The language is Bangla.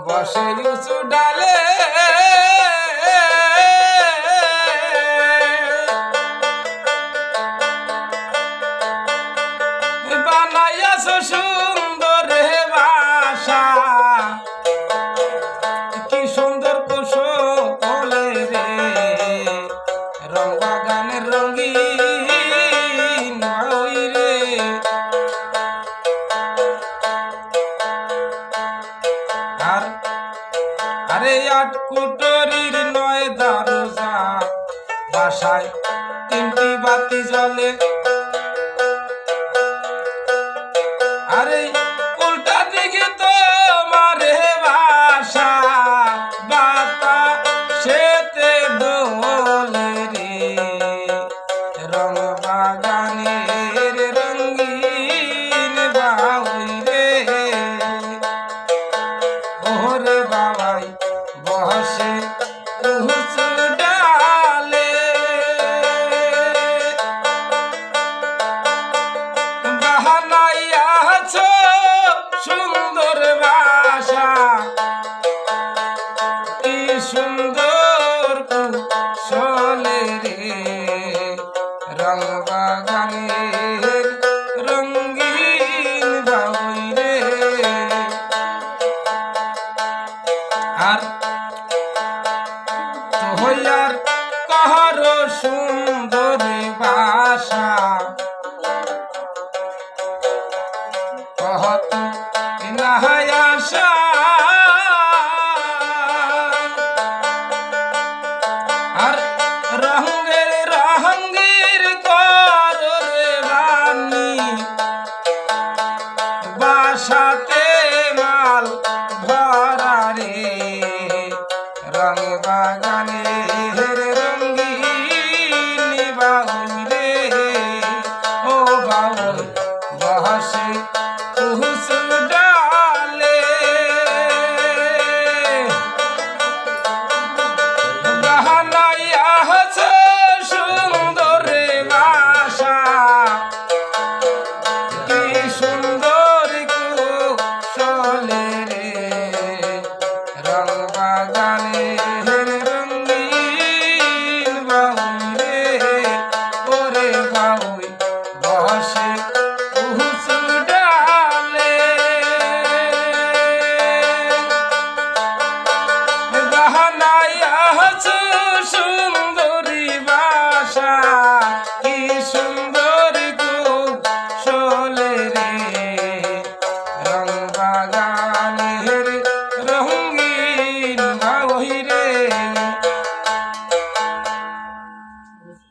বসে উঁচু ডালে বানাইয়াছ সুন্দর হে বাসা কি সুন্দর কুশলে রে রং বাগানের রঙিন বাউই রে আর আরে আট কুটরির নয় দরজা বাসায় তিনটি বাতি জ্বলে আরে উল্টা দিকে তোমার বাসা বাতাসেতে দোলে রে রং বাগানের রঙিন বাউই রে ওরে বাবাই বসে উঁচু ডালে বানাইয়াছ সুন্দর বাসা কি সুন্দর কুশলে রে রং বাগানের রঙিন বাউই রে আর